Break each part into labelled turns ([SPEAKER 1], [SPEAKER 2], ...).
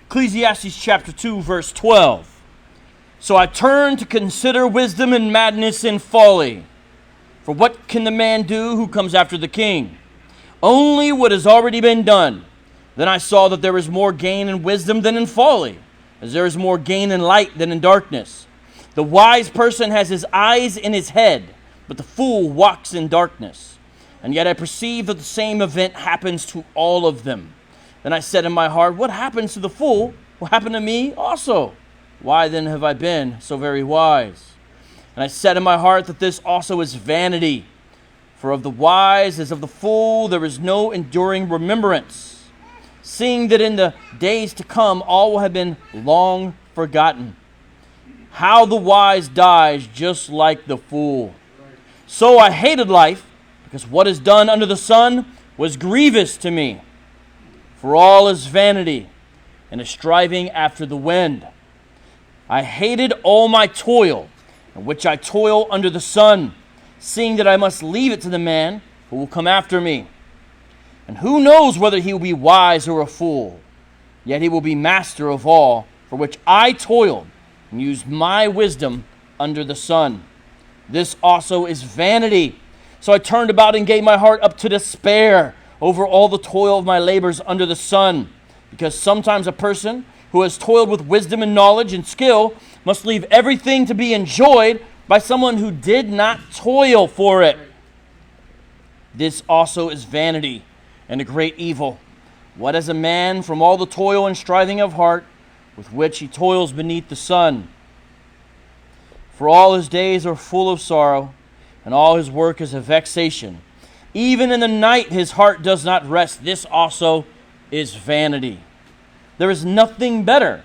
[SPEAKER 1] Ecclesiastes chapter 2, verse 12. So I turned to consider wisdom and madness and folly. For what can the man do who comes after the king? Only what has already been done. Then I saw that there is more gain in wisdom than in folly, as there is more gain in light than in darkness. The wise person has his eyes in his head, but the fool walks in darkness. And yet I perceive that the same event happens to all of them. Then I said in my heart, what happens to the fool will happen to me also. Why then have I been so very wise? And I said in my heart that this also is vanity. For of the wise as of the fool there is no enduring remembrance, seeing that in the days to come all will have been long forgotten. How the wise dies just like the fool. So I hated life, because what is done under the sun was grievous to me. For all is vanity, and a striving after the wind. I hated all my toil, in which I toil under the sun, seeing that I must leave it to the man who will come after me. And who knows whether he will be wise or a fool? Yet he will be master of all, for which I toiled, and used my wisdom under the sun. This also is vanity. So I turned about and gave my heart up to despair over all the toil of my labors under the sun. Because sometimes a person who has toiled with wisdom and knowledge and skill must leave everything to be enjoyed by someone who did not toil for it. This also is vanity and a great evil. What is a man from all the toil and striving of heart with which he toils beneath the sun? For all his days are full of sorrow, and all his work is a vexation. Even in the night his heart does not rest. This also is vanity. There is nothing better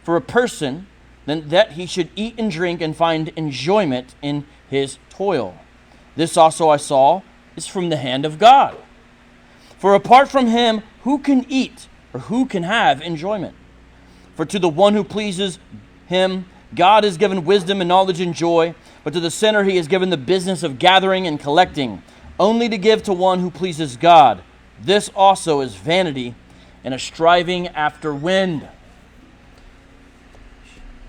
[SPEAKER 1] for a person than that he should eat and drink and find enjoyment in his toil. This also I saw is from the hand of God. For apart from him, who can eat or who can have enjoyment? For to the one who pleases him, God has given wisdom and knowledge and joy, but to the sinner he has given the business of gathering and collecting, only to give to one who pleases God. This also is vanity and a striving after wind.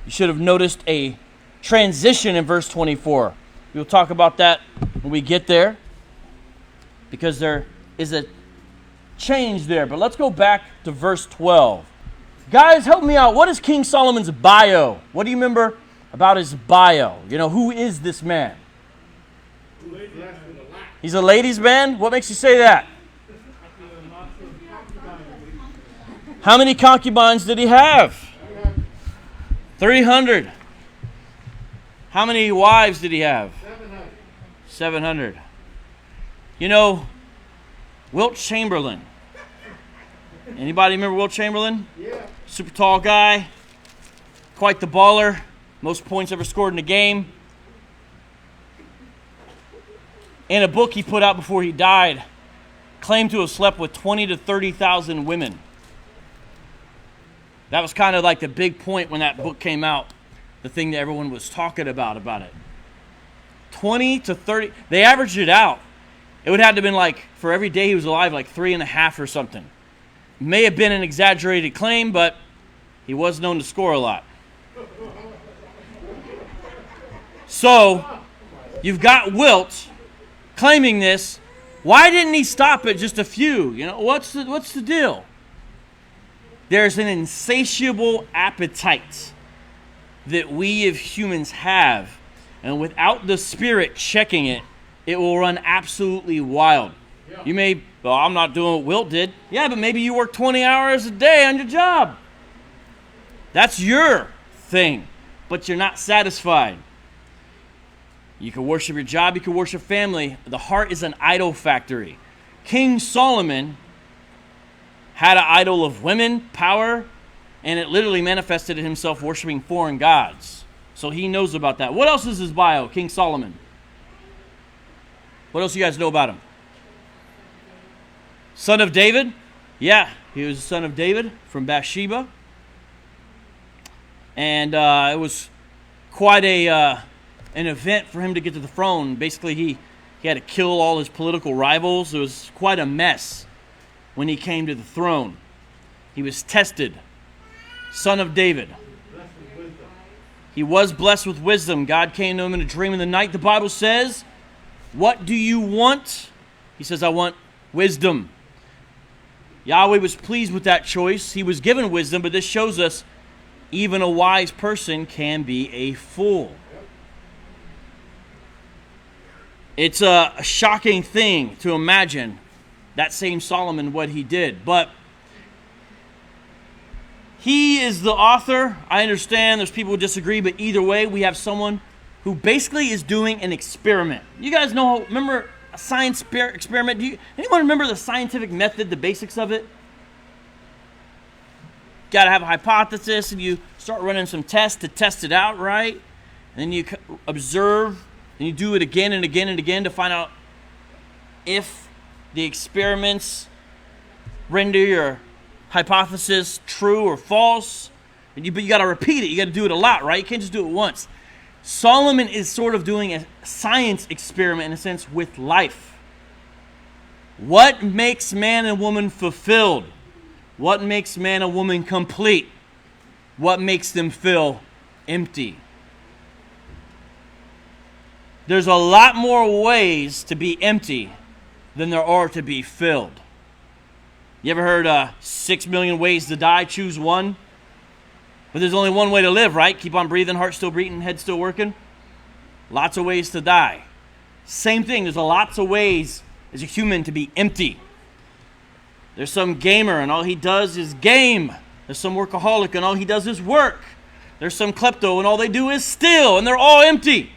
[SPEAKER 1] You should have noticed a transition in verse 24. We'll talk about that when we get there, because there is a change there. But let's go back to verse 12. Guys, help me out. What is King Solomon's bio? What do you remember about his bio? You know, who is this man? He's a ladies' man? What makes you say that? How many concubines did he have? 300. How many wives did he have? 700. You know, Wilt Chamberlain. Anybody remember Wilt Chamberlain? Yeah. Super tall guy. Quite the baller. Most points ever scored in a game. In a book he put out before he died, claimed to have slept with 20 to 30,000 women. That was kind of like the big point when that book came out, the thing that everyone was talking about it. 20 to 30, they averaged it out. It would have to have been like, for every day he was alive, like 3.5 or something. May have been an exaggerated claim, but he was known to score a lot. So, you've got Wilt claiming this. Why didn't he stop at just a few? You know, what's the deal? There's an insatiable appetite that we as humans have, and without the Spirit checking it, it will run absolutely wild. Yeah. You may, well, I'm not doing what Wilt did. Yeah, but maybe you work 20 hours a day on your job. That's your thing, but you're not satisfied. You can worship your job, you can worship family. The heart is an idol factory. King Solomon had an idol of women, power, and it literally manifested in himself worshiping foreign gods. So he knows about that. What else is his bio, King Solomon? What else do you guys know about him? Son of David? Yeah, he was the son of David from Bathsheba. And it was quite an event for him to get to the throne. Basically, he had to kill all his political rivals. It was quite a mess when he came to the throne. He was tested son of David. He was blessed with wisdom. God came to him in a dream in the night. The Bible says, what do you want? He says, I want wisdom. Yahweh was pleased with that choice. He was given wisdom, but this shows us even a wise person can be a fool. It's a shocking thing to imagine that same Solomon, what he did. But he is the author. I understand there's people who disagree, but either way, we have someone who basically is doing an experiment. You guys remember a science experiment? Anyone remember the scientific method, the basics of it? Got to have a hypothesis, and you start running some tests to test it out, right? And then you observe, and you do it again and again and again to find out if the experiments render your hypothesis true or false. But you got to repeat it. You got to do it a lot, right? You can't just do it once. Solomon is sort of doing a science experiment in a sense with life. What makes man and woman fulfilled? What makes man and woman complete? What makes them feel empty? There's a lot more ways to be empty than there are to be filled. You ever heard 6 million ways to die, choose one? But there's only one way to live, right? Keep on breathing, heart still beating, head still working. Lots of ways to die. Same thing, there's lots of ways as a human to be empty. There's some gamer and all he does is game. There's some workaholic and all he does is work. There's some klepto and all they do is steal, and they're all empty.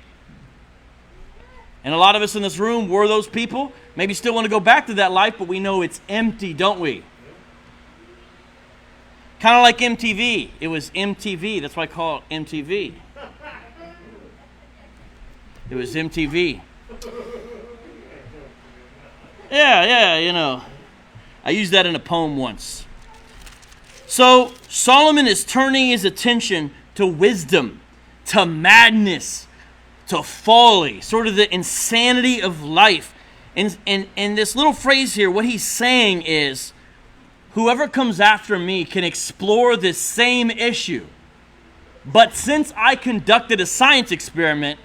[SPEAKER 1] And a lot of us in this room were those people. Maybe still want to go back to that life, but we know it's empty, don't we? Kind of like MTV. It was MTV. That's why I call it MTV. It was MTV. Yeah, I used that in a poem once. So Solomon is turning his attention to wisdom, to madness, to folly, sort of the insanity of life. And this little phrase here, what he's saying is, whoever comes after me can explore this same issue. But since I conducted a science experiment,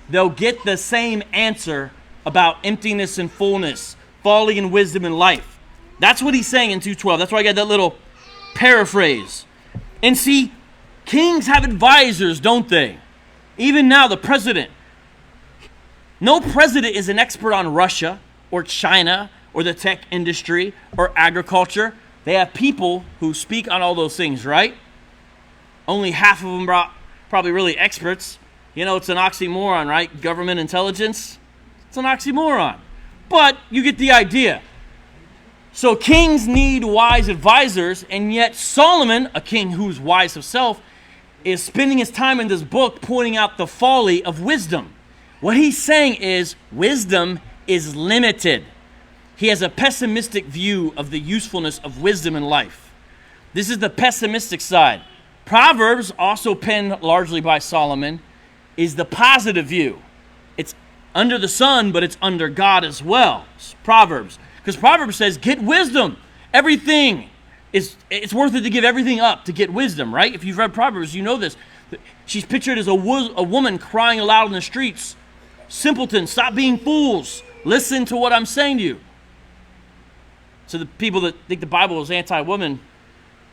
[SPEAKER 1] they'll get the same answer about emptiness and fullness, folly and wisdom in life. That's what he's saying in 2:12. That's why I got that little paraphrase. And see, kings have advisors, don't they? Even now, the president. No president is an expert on Russia or China or the tech industry or agriculture. They have people who speak on all those things, right? Only half of them are probably really experts. It's an oxymoron, right? Government intelligence. It's an oxymoron. But you get the idea. So kings need wise advisors, and yet Solomon, a king who's wise himself, is spending his time in this book pointing out the folly of wisdom. What he's saying is wisdom is limited. He has a pessimistic view of the usefulness of wisdom in life. This is the pessimistic side. Proverbs, also penned largely by Solomon, is the positive view. It's under the sun, but it's under God as well. It's Proverbs. Because Proverbs says, get wisdom. Everything it's worth it to give everything up to get wisdom, right? If you've read Proverbs, you know this. She's pictured as a woman crying aloud in the streets. Simpletons, stop being fools. Listen to what I'm saying to you. So the people that think the Bible is anti-woman,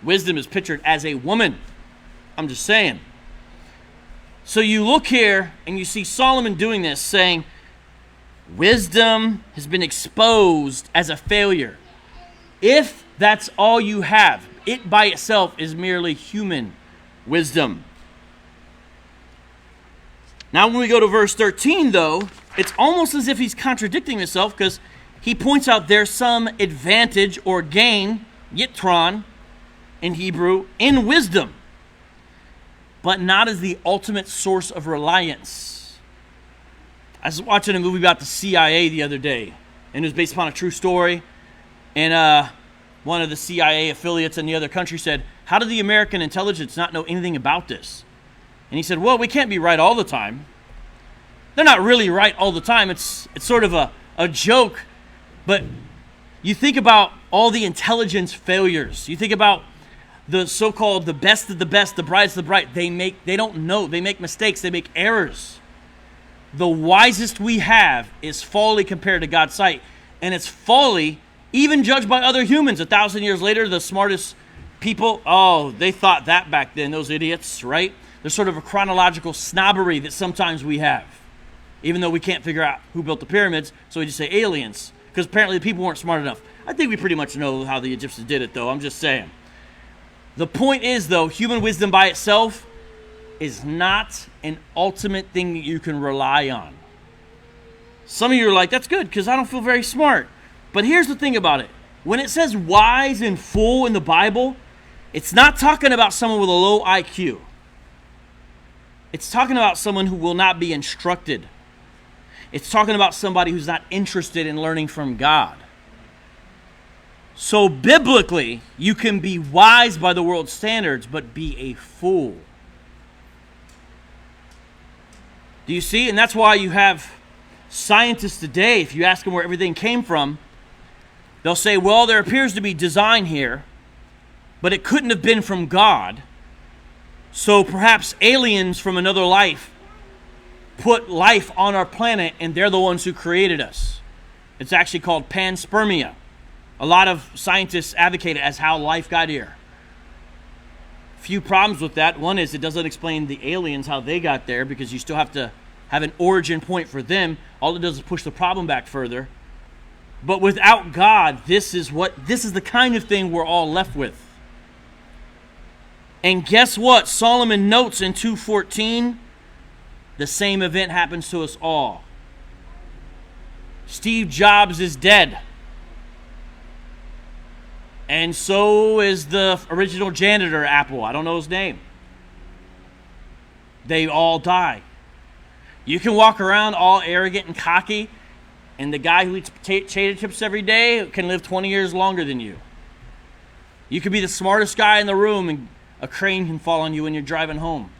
[SPEAKER 1] wisdom is pictured as a woman. I'm just saying. So you look here and you see Solomon doing this, saying, wisdom has been exposed as a failure. If that's all you have, it by itself is merely human wisdom. Now when we go to verse 13, though, it's almost as if he's contradicting himself, because he points out there's some advantage or gain, yitron in Hebrew, in wisdom, but not as the ultimate source of reliance. I was watching a movie about the CIA the other day, and it was based upon a true story. And one of the CIA affiliates in the other country said, how did the American intelligence not know anything about this? And he said, well, we can't be right all the time. They're not really right all the time. It's sort of a joke. But you think about all the intelligence failures. You think about the so-called the best of the best, the brightest of the bright, they don't know. They make mistakes. They make errors. The wisest we have is folly compared to God's sight. And it's folly even judged by other humans. 1,000 years later, the smartest people, they thought that back then, those idiots, right? There's sort of a chronological snobbery that sometimes we have, even though we can't figure out who built the pyramids, so we just say aliens, because apparently the people weren't smart enough. I think we pretty much know how the Egyptians did it, though. I'm just saying. The point is, though, human wisdom by itself is not an ultimate thing that you can rely on. Some of you are like, that's good, because I don't feel very smart. But here's the thing about it. When it says wise and fool in the Bible, it's not talking about someone with a low IQ. It's talking about someone who will not be instructed. It's talking about somebody who's not interested in learning from God. So biblically, you can be wise by the world's standards, but be a fool. Do you see? And that's why you have scientists today, if you ask them where everything came from, they'll say, well, there appears to be design here, but it couldn't have been from God. So perhaps aliens from another life put life on our planet, and they're the ones who created us. It's actually called panspermia. A lot of scientists advocate it as how life got here. Few problems with that. One is it doesn't explain the aliens, how they got there, because you still have to have an origin point for them. All it does is push the problem back further. But without God, this is the kind of thing we're all left with. And guess what? Solomon notes in 2:14, the same event happens to us all. Steve Jobs is dead. And so is the original janitor at Apple. I don't know his name. They all die. You can walk around all arrogant and cocky, and the guy who eats potato chips every day can live 20 years longer than you. You could be the smartest guy in the room, and a crane can fall on you when you're driving home.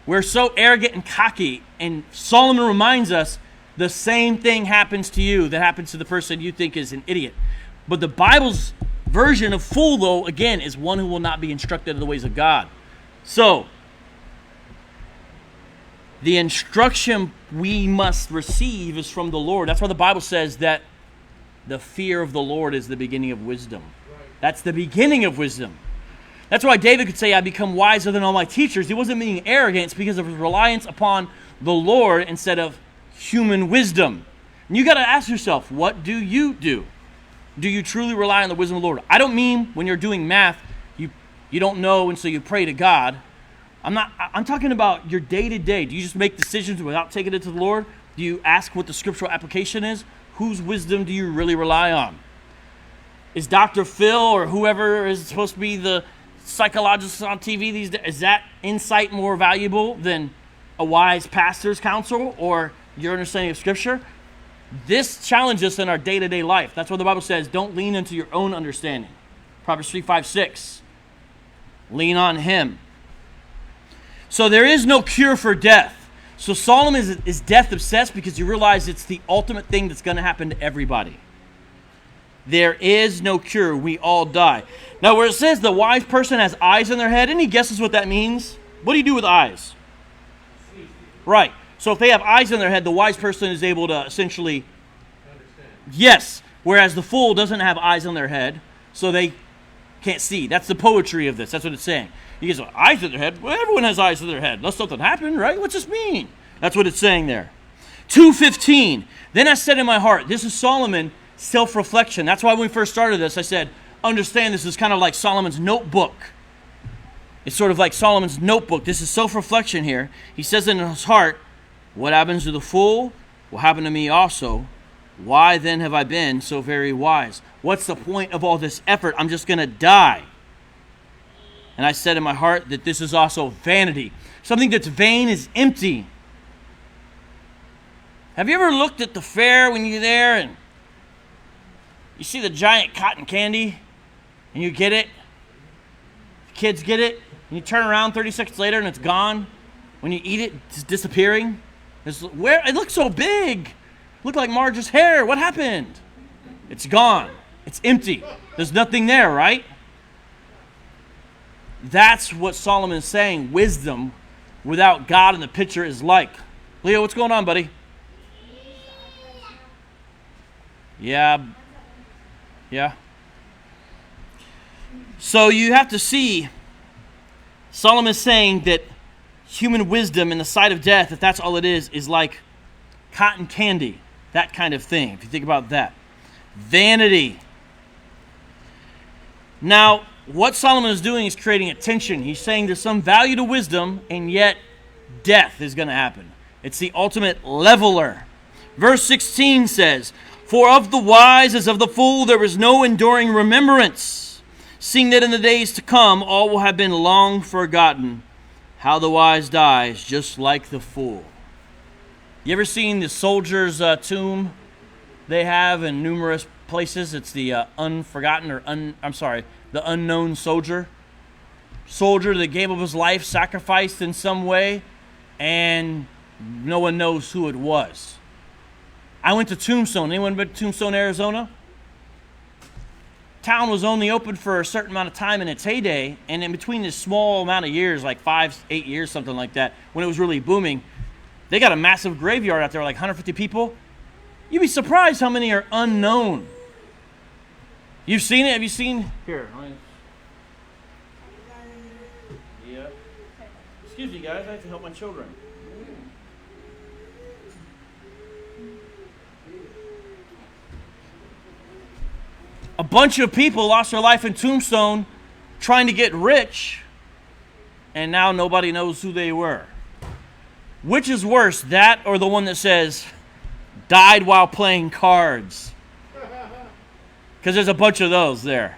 [SPEAKER 1] We're so arrogant and cocky, and Solomon reminds us the same thing happens to you that happens to the person you think is an idiot. But the Bible's version of fool, though, again, is one who will not be instructed in the ways of God. So, the instruction we must receive is from the Lord. That's why the Bible says that the fear of the Lord is the beginning of wisdom. That's the beginning of wisdom. That's why David could say, I become wiser than all my teachers. He wasn't being arrogant. It's because of his reliance upon the Lord instead of human wisdom. And you got to ask yourself, what do you do? Do you truly rely on the wisdom of the Lord? I don't mean when you're doing math, you don't know and so you pray to God. I'm talking about your day-to-day. Do you just make decisions without taking it to the Lord? Do you ask what the scriptural application is? Whose wisdom do you really rely on? Is Dr. Phil or whoever is supposed to be the psychologist on TV these days, is that insight more valuable than a wise pastor's counsel or your understanding of Scripture? This challenges us in our day-to-day life. That's what the Bible says, don't lean into your own understanding. Proverbs 3:5-6. Lean on Him. So there is no cure for death. So Solomon is death obsessed because you realize it's the ultimate thing that's going to happen to everybody. There is no cure. We all die. Now where it says the wise person has eyes in their head, any guesses what that means? What do you do with eyes? Right. So if they have eyes in their head, the wise person is able to essentially understand. Yes. Whereas the fool doesn't have eyes in their head, so they can't see. That's the poetry of this. That's what it's saying. You guys have eyes in their head. Well, everyone has eyes in their head. Unless something happened, right? What's this mean? That's what it's saying there. 2:15. Then I said in my heart, this is Solomon, self-reflection. That's why when we first started this, I said, understand this is kind of like Solomon's notebook. It's sort of like Solomon's notebook. This is self-reflection here. He says in his heart, what happens to the fool will happen to me also. Why then have I been so very wise? What's the point of all this effort? I'm just going to die. And I said in my heart that this is also vanity. Something that's vain is empty. Have you ever looked at the fair when you're there and you see the giant cotton candy and you get it? Kids get it and you turn around 30 seconds later and it's gone. When you eat it, it's disappearing. It looks so big. It looked like Marge's hair. What happened? It's gone. It's empty. There's nothing there, right? That's what Solomon is saying. Wisdom without God in the picture is like. Leo, what's going on, buddy? Yeah. So you have to see, Solomon is saying that human wisdom in the sight of death, if that's all it is like cotton candy, that kind of thing, if you think about that. Vanity. Now, what Solomon is doing is creating a tension. He's saying there's some value to wisdom, and yet death is going to happen. It's the ultimate leveler. Verse 16 says, "For of the wise as of the fool there is no enduring remembrance, seeing that in the days to come all will have been long forgotten. How the wise dies, just like the fool." You ever seen the soldier's tomb they have in numerous places? It's the the unknown soldier. Soldier that gave up his life, sacrificed in some way, and no one knows who it was. I went to Tombstone. Anyone been to Tombstone, Arizona? Town was only open for a certain amount of time in its heyday, and in between this small amount of years, like 5-8 years, something like that, when it was really booming, they got a massive graveyard out there, like 150 people. You'd be surprised how many are unknown. You've seen it? Have you seen? Here. Yeah. Excuse me, guys. I have to help my children. A bunch of people lost their life in Tombstone trying to get rich, and now nobody knows who they were. Which is worse, that or the one that says, died while playing cards? Because there's a bunch of those there.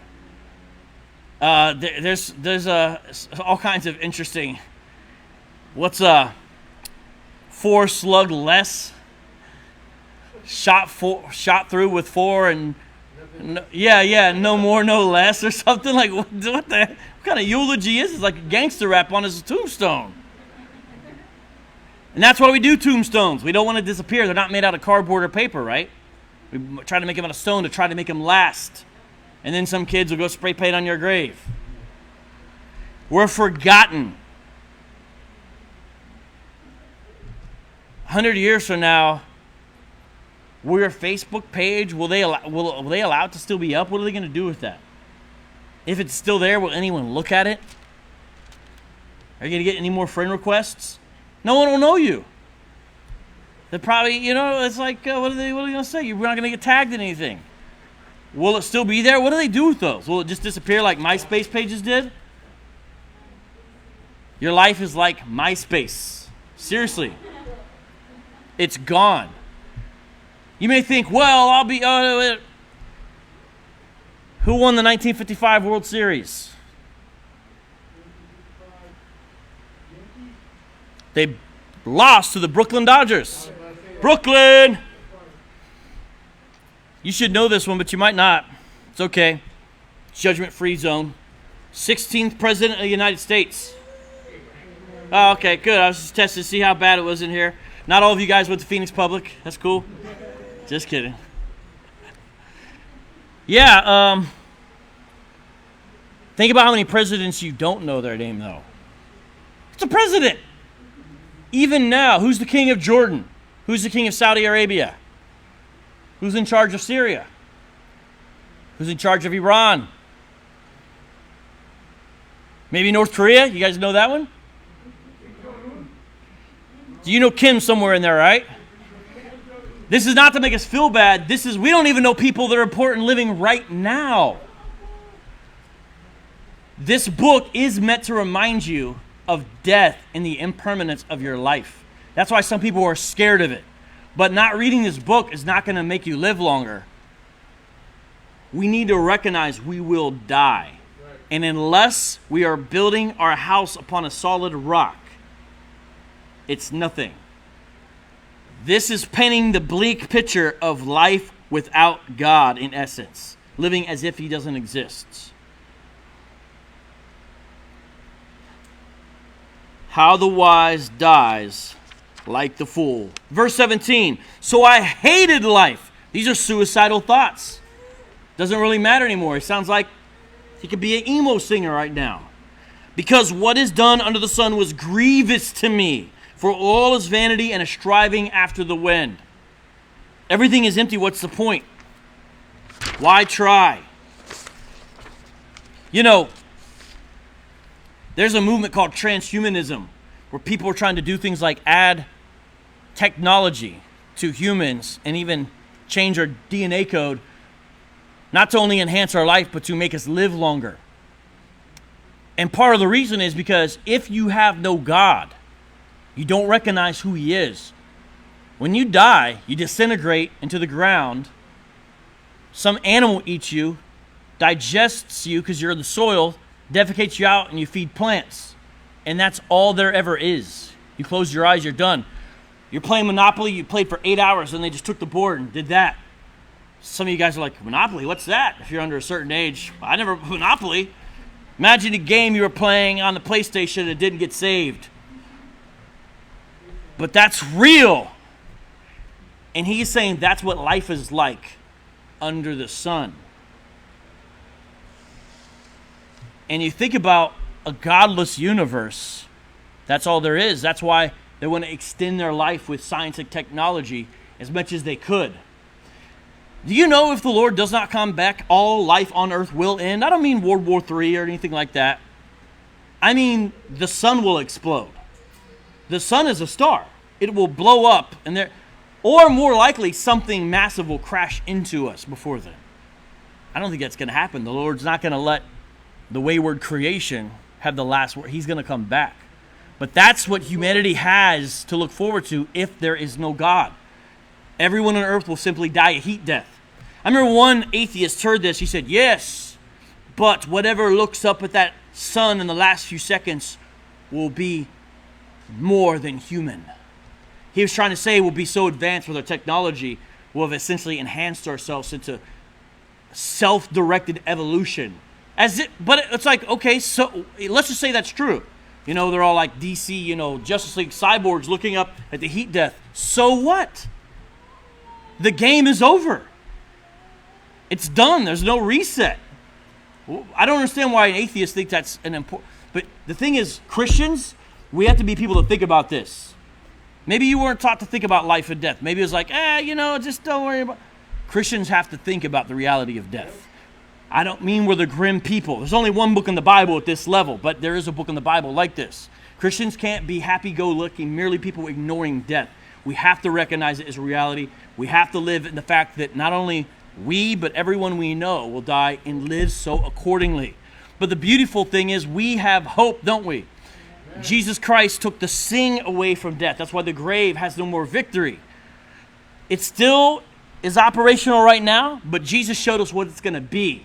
[SPEAKER 1] There's all kinds of interesting. What's 4 slug less? Shot through with 4 and no more, no less, or something like what kind of eulogy is this? Like a gangster rap on his tombstone. And that's why we do tombstones. We don't want to disappear. They're not made out of cardboard or paper, right? We try to make them out of stone to try to make them last. And then some kids will go spray paint on your grave. We're forgotten. 100 years from now, will your Facebook page, will they allow it to still be up? What are they going to do with that? If it's still there, will anyone look at it? Are you going to get any more friend requests? No one will know you. They're probably, it's like, what are they going to say? You're not going to get tagged in anything. Will it still be there? What do they do with those? Will it just disappear like MySpace pages did? Your life is like MySpace. Seriously. It's gone. You may think, well, I'll be... who won the 1955 World Series? They lost to the Brooklyn Dodgers. Brooklyn! You should know this one, but you might not. It's okay. Judgment-free zone. 16th President of the United States. Oh, okay, good. I was just testing to see how bad it was in here. Not all of you guys went to Phoenix Public. That's cool. Just kidding. Yeah, think about how many presidents you don't know their name, though. It's a president. Even now, who's the king of Jordan? Who's the king of Saudi Arabia? Who's in charge of Syria? Who's in charge of Iran? Maybe North Korea? You guys know that one? You know Kim somewhere in there, right? This is not to make us feel bad. We don't even know people that are important living right now. This book is meant to remind you of death and the impermanence of your life. That's why some people are scared of it. But not reading this book is not going to make you live longer. We need to recognize we will die. And unless we are building our house upon a solid rock, it's nothing. This is painting the bleak picture of life without God, in essence, living as if He doesn't exist. How the wise dies like the fool. Verse 17, so I hated life. These are suicidal thoughts. Doesn't really matter anymore. It sounds like he could be an emo singer right now. Because what is done under the sun was grievous to me, for all is vanity and a striving after the wind. Everything is empty. What's the point? Why try? You know, there's a movement called transhumanism, where people are trying to do things like add technology to humans and even change our DNA code, not to only enhance our life, but to make us live longer. And part of the reason is because if you have no God, you don't recognize who he is. When you die, you disintegrate into the ground. Some animal eats you, digests you because you're in the soil, defecates you out, and you feed plants. And that's all there ever is. You close your eyes, you're done. You're playing Monopoly, you played for 8 hours, and they just took the board and did that. Some of you guys are like, Monopoly, what's that? If you're under a certain age, I never, Monopoly. Imagine a game you were playing on the PlayStation that didn't get saved. But that's real. And he's saying that's what life is like under the sun. And you think about a godless universe, that's all there is. That's why they want to extend their life with science and technology as much as they could. Do you know if the Lord does not come back, all life on earth will end? I don't mean World War III or anything like that. I mean the sun will explode. The sun is a star. It will blow up, or more likely, something massive will crash into us before then. I don't think that's going to happen. The Lord's not going to let the wayward creation have the last word. He's going to come back. But that's what humanity has to look forward to if there is no God. Everyone on earth will simply die a heat death. I remember one atheist heard this. He said, yes, but whatever looks up at that sun in the last few seconds will be more than human. He was trying to say we'll be so advanced with our technology, we'll have essentially enhanced ourselves into self-directed evolution. But it's like, okay, so let's just say that's true. You know, they're all like DC, Justice League cyborgs looking up at the heat death. So what? The game is over. It's done. There's no reset. I don't understand why an atheist thinks that's an important... But the thing is, Christians, we have to be people to think about this. Maybe you weren't taught to think about life and death. Maybe it was like, just don't worry about... Christians have to think about the reality of death. I don't mean we're the grim people. There's only one book in the Bible at this level, but there is a book in the Bible like this. Christians can't be happy-go-lucky, merely people ignoring death. We have to recognize it as a reality. We have to live in the fact that not only we, but everyone we know will die and live so accordingly. But the beautiful thing is we have hope, don't we? Amen. Jesus Christ took the sting away from death. That's why the grave has no more victory. It still is operational right now, but Jesus showed us what it's going to be.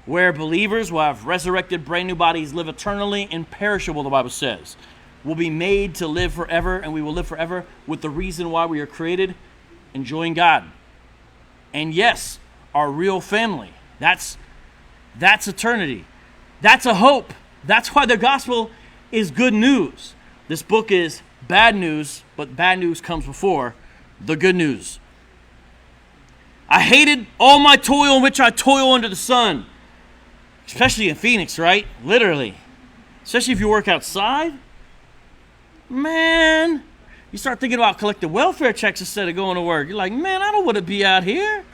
[SPEAKER 1] Where believers will have resurrected, brand new bodies, live eternally, imperishable, the Bible says. We'll be made to live forever, and we will live forever with the reason why we are created, enjoying God. And yes, our real family. That's eternity. That's a hope. That's why the gospel is good news. This book is bad news, but bad news comes before the good news. I hated all my toil in which I toil under the sun. Especially in Phoenix, right? Literally. Especially if you work outside. Man, you start thinking about collecting welfare checks instead of going to work. You're like, man, I don't want to be out here.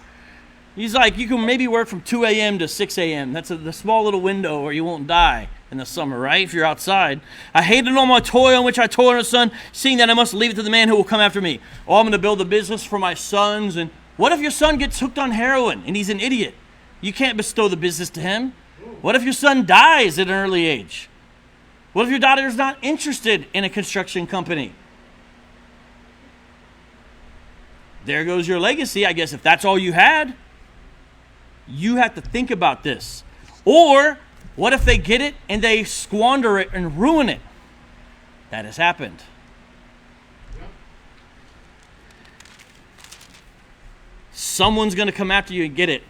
[SPEAKER 1] He's like, you can maybe work from 2 a.m. to 6 a.m. That's the small little window where you won't die in the summer, right? If you're outside. I hated all my toil in which I toil in the sun, seeing that I must leave it to the man who will come after me. Oh, I'm going to build a business for my sons. And what if your son gets hooked on heroin and he's an idiot? You can't bestow the business to him. What if your son dies at an early age? What if your daughter is not interested in a construction company? There goes your legacy, I guess, if that's all you had. You have to think about this. Or, what if they get it and they squander it and ruin it? That has happened. Someone's going to come after you and get it.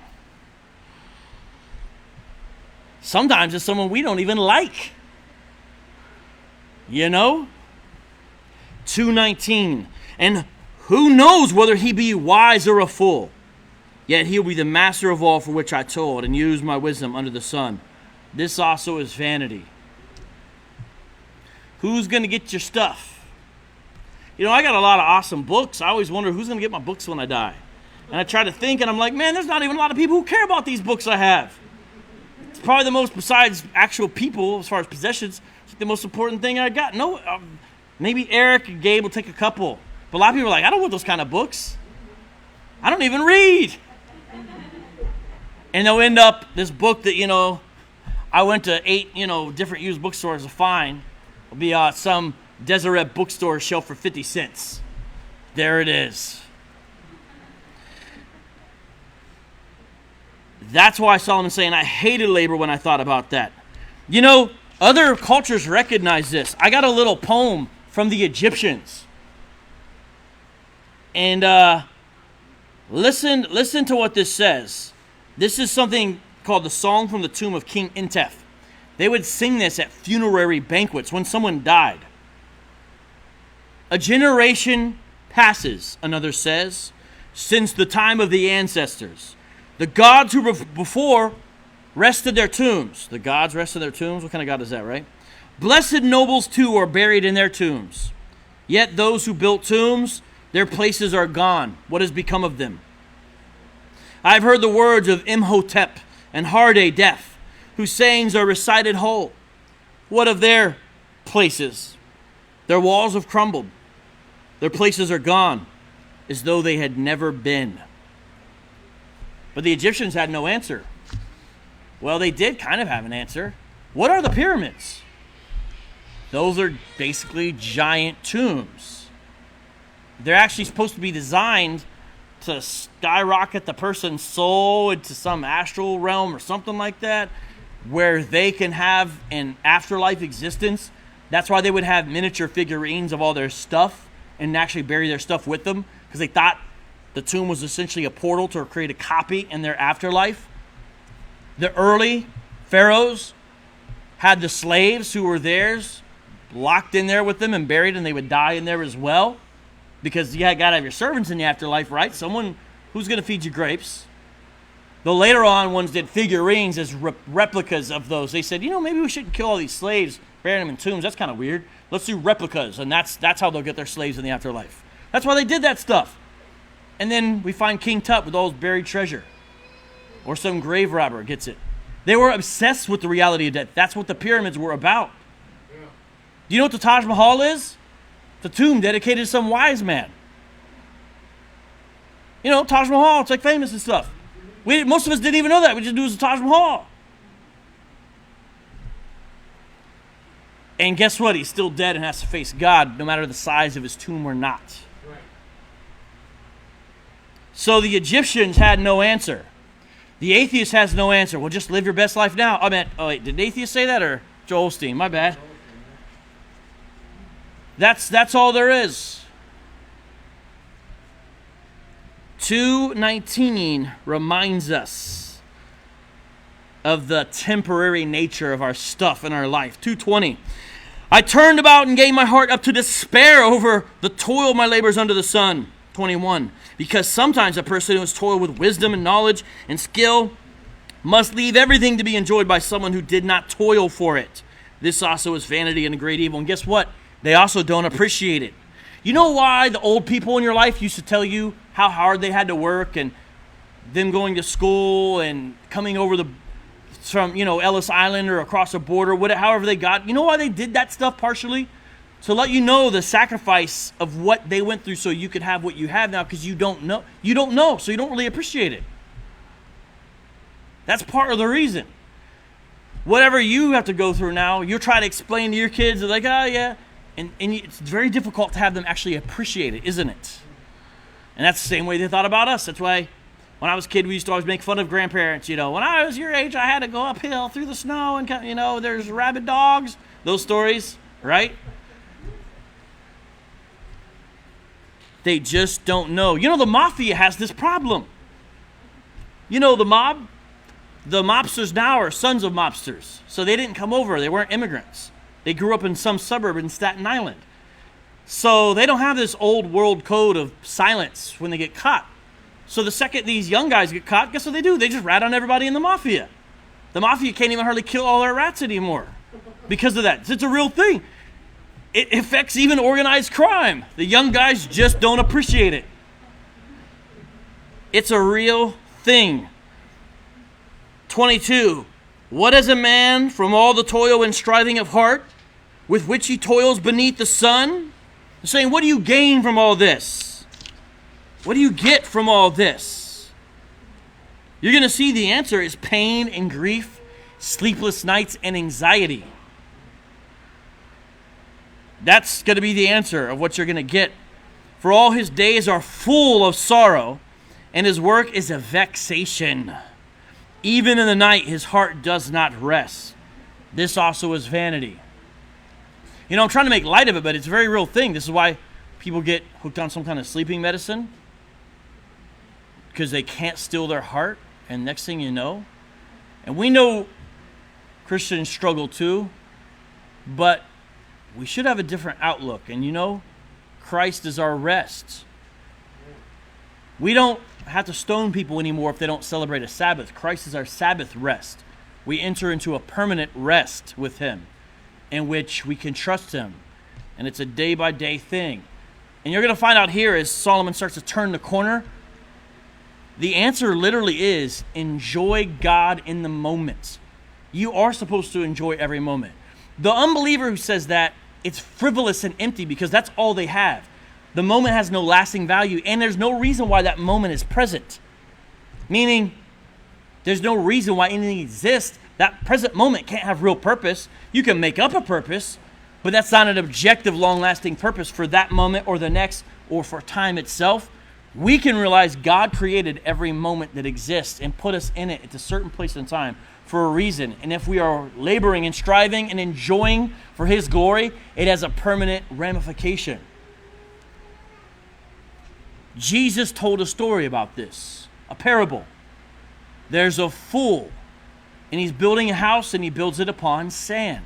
[SPEAKER 1] Sometimes it's someone we don't even like. 2:19. And who knows whether he be wise or a fool? Yet he'll be the master of all for which I told and used my wisdom under the sun. This also is vanity. Who's going to get your stuff? You know, I got a lot of awesome books. I always wonder who's going to get my books when I die. And I try to think, and I'm like, man, there's not even a lot of people who care about these books I have. It's probably the most, besides actual people, as far as possessions, it's the most important thing I got. No, maybe Eric and Gabe will take a couple. But a lot of people are like, I don't want those kind of books. I don't even read. And they'll end up, this book that, you know, I went to 8, different used bookstores to find. It'll be some Deseret bookstore shelf for 50 cents. There it is. That's why Solomon's saying, I hated labor when I thought about that. You know, other cultures recognize this. I got a little poem from the Egyptians. And listen to what this says. This is something called the Song from the Tomb of King Intef. They would sing this at funerary banquets when someone died. A generation passes, another says, since the time of the ancestors. The gods who before rested their tombs. The gods rested their tombs? What kind of God is that, right? Blessed nobles too are buried in their tombs. Yet those who built tombs, their places are gone. What has become of them? I've heard the words of Imhotep and Harde Death, whose sayings are recited whole. What of their places? Their walls have crumbled. Their places are gone, as though they had never been. But the Egyptians had no answer. Well, they did kind of have an answer. What are the pyramids? Those are basically giant tombs. They're actually supposed to be designed to skyrocket the person's soul into some astral realm or something like that, where they can have an afterlife existence. That's why they would have miniature figurines of all their stuff and actually bury their stuff with them, because they thought the tomb was essentially a portal to create a copy in their afterlife. The early pharaohs had the slaves who were theirs locked in there with them and buried, and they would die in there as well, because you got to have your servants in the afterlife, right? Someone who's going to feed you grapes. The later on ones did figurines as replicas of those. They said, maybe we shouldn't kill all these slaves, bury them in tombs. That's kind of weird. Let's do replicas, and that's how they'll get their slaves in the afterlife. That's why they did that stuff. And then we find King Tut with all his buried treasure. Or some grave robber gets it. They were obsessed with the reality of death. That's what the pyramids were about. Yeah. Do you know what the Taj Mahal is? It's a tomb dedicated to some wise man. Taj Mahal, it's like famous and stuff. Most of us didn't even know that. We just knew it was the Taj Mahal. And guess what? He's still dead and has to face God, no matter the size of his tomb or not. Right. So the Egyptians had no answer. The atheist has no answer. Well, just live your best life now. Did the atheist say that or Joel Osteen? My bad. That's all there is. 2:19 reminds us of the temporary nature of our stuff in our life. 2:20. I turned about and gave my heart up to despair over the toil of my labors under the sun. 21. Because sometimes a person who has toiled with wisdom and knowledge and skill must leave everything to be enjoyed by someone who did not toil for it. This also is vanity and a great evil. And guess what? They also don't appreciate it. You know why the old people in your life used to tell you how hard they had to work, and them going to school and coming over from Ellis Island or across the border, however they got. You know why they did that stuff partially? To let you know the sacrifice of what they went through so you could have what you have now, because you don't know. You don't know, so you don't really appreciate it. That's part of the reason. Whatever you have to go through now, you'll try to explain to your kids, they're like, oh yeah. And it's very difficult to have them actually appreciate it, isn't it? And that's the same way they thought about us. That's why when I was a kid, we used to always make fun of grandparents. When I was your age, I had to go uphill through the snow and, there's rabid dogs. Those stories, right? They just don't know. The mafia has this problem. The mob? The mobsters now are sons of mobsters. So they didn't come over. They weren't immigrants. They grew up in some suburb in Staten Island. So they don't have this old world code of silence when they get caught. So the second these young guys get caught, guess what they do? They just rat on everybody in the mafia. The mafia can't even hardly kill all their rats anymore because of that. It's a real thing. It affects even organized crime. The young guys just don't appreciate it. It's a real thing. 22. What is a man from all the toil and striving of heart with which he toils beneath the sun? They're saying, what do you gain from all this? What do you get from all this? You're going to see the answer is pain and grief, sleepless nights, and anxiety. That's going to be the answer of what you're going to get. For all his days are full of sorrow, and his work is a vexation. Even in the night, his heart does not rest. This also is vanity. You know, I'm trying to make light of it, but it's a very real thing. This is why people get hooked on some kind of sleeping medicine, because they can't still their heart, and next thing you know, and we know Christians struggle too, but we should have a different outlook. And you know, Christ is our rest. We don't have to stone people anymore if they don't celebrate a Sabbath. Christ is our Sabbath rest. We enter into a permanent rest with him in which we can trust him. And it's a day-by-day thing. And you're going to find out here as Solomon starts to turn the corner, the answer literally is enjoy God in the moment. You are supposed to enjoy every moment. The unbeliever who says that, it's frivolous and empty because that's all they have. The moment has no lasting value, and there's no reason why that moment is present. Meaning, there's no reason why anything exists. That present moment can't have real purpose. You can make up a purpose, but that's not an objective, long-lasting purpose for that moment or the next or for time itself. We can realize God created every moment that exists and put us in it at a certain place in time for a reason. And if we are laboring and striving and enjoying for his glory, it has a permanent ramification. Jesus told a story about this, a parable. There's a fool, and he's building a house, and he builds it upon sand.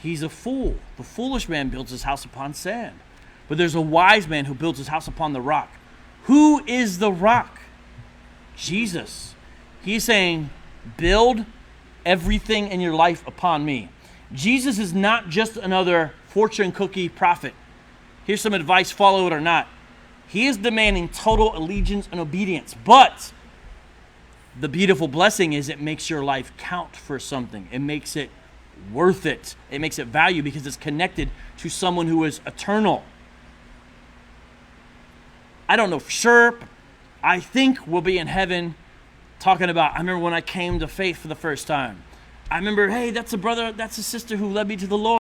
[SPEAKER 1] He's a fool. The foolish man builds his house upon sand. But there's a wise man who builds his house upon the rock. Who is the rock? Jesus. He's saying, build everything in your life upon me. Jesus is not just another fortune cookie prophet. Here's some advice, follow it or not. He is demanding total allegiance and obedience. But the beautiful blessing is it makes your life count for something. It makes it worth it. It makes it value because it's connected to someone who is eternal. I don't know for sure, but I think we'll be in heaven talking about, I remember when I came to faith for the first time. I remember, hey, that's a brother, that's a sister who led me to the Lord.